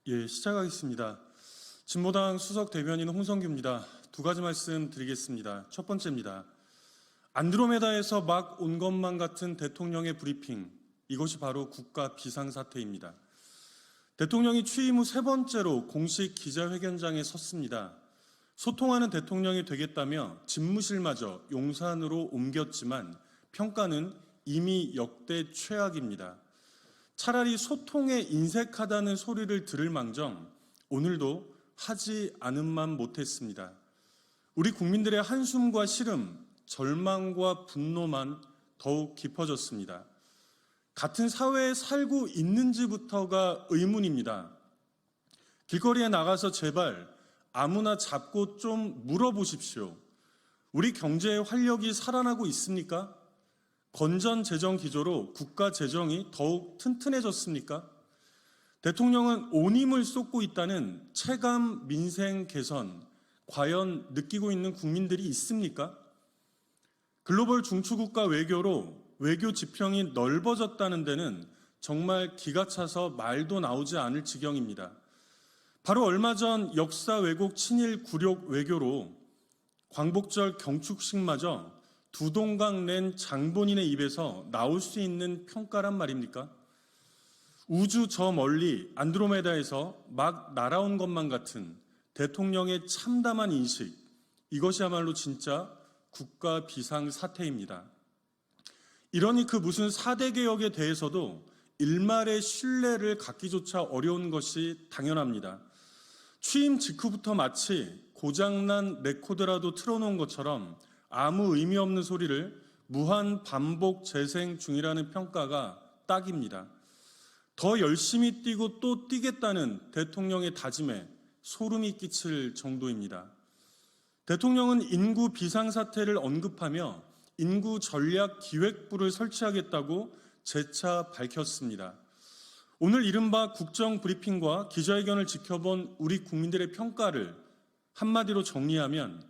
시작하겠습니다. 진보당 수석 대변인 홍성규입니다. 두 가지 말씀 드리겠습니다. 첫 번째입니다. 안드로메다에서 막 온 것만 같은 대통령의 브리핑, 이것이 바로 국가 비상사태입니다. 대통령이 취임 후 세 번째로 공식 기자회견장에 섰습니다. 소통하는 대통령이 되겠다며 집무실마저 용산으로 옮겼지만 평가는 이미 역대 최악입니다. 차라리 소통에 인색하다는 소리를 들을 망정 오늘도 하지 않은 만 못했습니다. 우리 국민들의 한숨과 시름, 절망과 분노만 더욱 깊어졌습니다. 같은 사회에 살고 있는지부터가 의문입니다. 길거리에 나가서 제발 아무나 잡고 좀 물어보십시오. 우리 경제의 활력이 살아나고 있습니까? 건전 재정 기조로 국가 재정이 더욱 튼튼해졌습니까? 대통령은 온 힘을 쏟고 있다는 체감 민생 개선, 과연 느끼고 있는 국민들이 있습니까? 글로벌 중추국가 외교로 외교 지평이 넓어졌다는 데는 정말 기가 차서 말도 나오지 않을 지경입니다. 바로 얼마 전 역사 왜곡 친일 굴욕 외교로 광복절 경축식마저 두 동강 낸 장본인의 입에서 나올 수 있는 평가란 말입니까? 우주 저 멀리 안드로메다에서 막 날아온 것만 같은 대통령의 참담한 인식, 이것이야말로 진짜 국가 비상사태입니다. 이러니 그 무슨 4대 개혁에 대해서도 일말의 신뢰를 갖기조차 어려운 것이 당연합니다. 취임 직후부터 마치 고장난 레코드라도 틀어놓은 것처럼 아무 의미 없는 소리를 무한 반복 재생 중이라는 평가가 딱입니다. 더 열심히 뛰고 또 뛰겠다는 대통령의 다짐에 소름이 끼칠 정도입니다. 대통령은 인구 비상사태를 언급하며 인구 전략 기획부를 설치하겠다고 재차 밝혔습니다. 오늘 이른바 국정 브리핑과 기자회견을 지켜본 우리 국민들의 평가를 한마디로 정리하면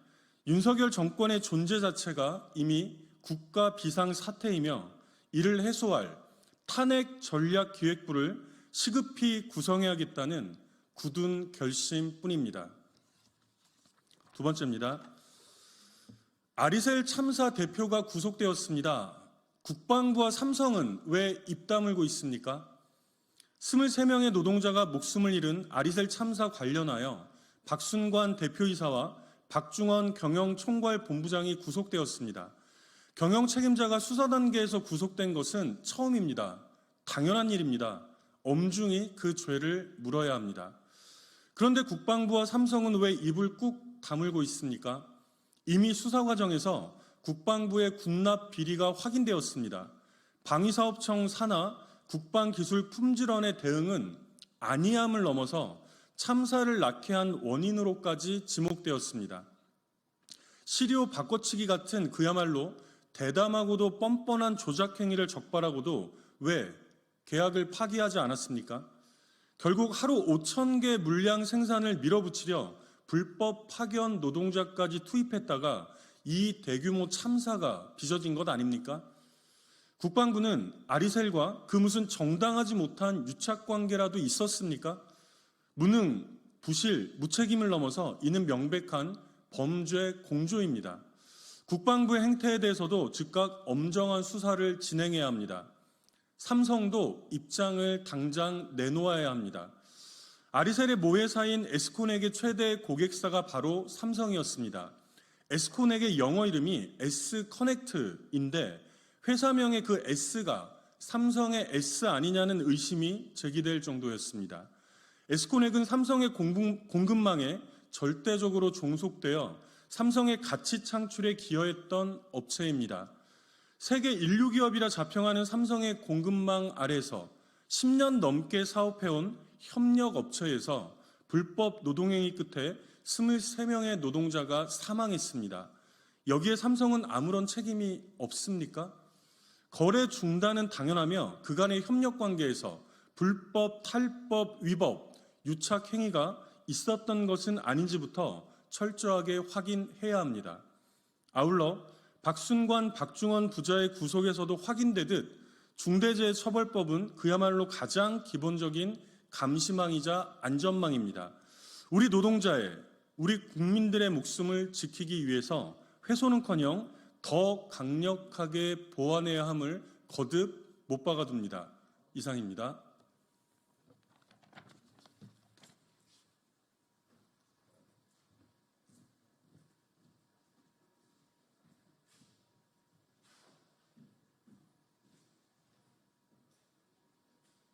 윤석열 정권의 존재 자체가 이미 국가 비상사태이며 이를 해소할 탄핵 전략 기획부를 시급히 구성해야겠다는 굳은 결심뿐입니다. 두 번째입니다. 아리셀 참사 대표가 구속되었습니다. 국방부와 삼성은 왜 입 다물고 있습니까? 23명의 노동자가 목숨을 잃은 아리셀 참사 관련하여 박순관 대표이사와 박중원 경영총괄본부장이 구속되었습니다. 경영 책임자가 수사 단계에서 구속된 것은 처음입니다. 당연한 일입니다. 엄중히 그 죄를 물어야 합니다. 그런데 국방부와 삼성은 왜 입을 꾹 다물고 있습니까? 이미 수사 과정에서 국방부의 군납 비리가 확인되었습니다. 방위사업청 산하 국방기술품질원의 대응은 아니함을 넘어서 참사를 낳게 한 원인으로까지 지목되었습니다. 시리오 바꿔치기 같은 그야말로 대담하고도 뻔뻔한 조작 행위를 적발하고도 왜 계약을 파기하지 않았습니까? 결국 하루 5,000개 물량 생산을 밀어붙이려 불법 파견 노동자까지 투입했다가 이 대규모 참사가 빚어진 것 아닙니까? 국방부는 아리셀과 그 무슨 정당하지 못한 유착관계라도 있었습니까? 무능, 부실, 무책임을 넘어서 이는 명백한 범죄 공조입니다. 국방부의 행태에 대해서도 즉각 엄정한 수사를 진행해야 합니다. 삼성도 입장을 당장 내놓아야 합니다. 아리셀의 모회사인 에스코넥의 최대 고객사가 바로 삼성이었습니다. 에스코넥의 영어 이름이 S커넥트인데 회사명의 그 S가 삼성의 S 아니냐는 의심이 제기될 정도였습니다. 에스코넥은 삼성의 공급망에 절대적으로 종속되어 삼성의 가치 창출에 기여했던 업체입니다. 세계 인류 기업이라 자평하는 삼성의 공급망 아래서 10년 넘게 사업해온 협력업체에서 불법 노동행위 끝에 23명의 노동자가 사망했습니다. 여기에 삼성은 아무런 책임이 없습니까? 거래 중단은 당연하며 그간의 협력관계에서 불법, 탈법, 위법, 유착 행위가 있었던 것은 아닌지부터 철저하게 확인해야 합니다. 아울러 박순관, 박중원 부자의 구속에서도 확인되듯 중대재해처벌법은 그야말로 가장 기본적인 감시망이자 안전망입니다. 우리 노동자의, 우리 국민들의 목숨을 지키기 위해서 훼손은커녕 더 강력하게 보완해야 함을 거듭 못 박아둡니다. 이상입니다.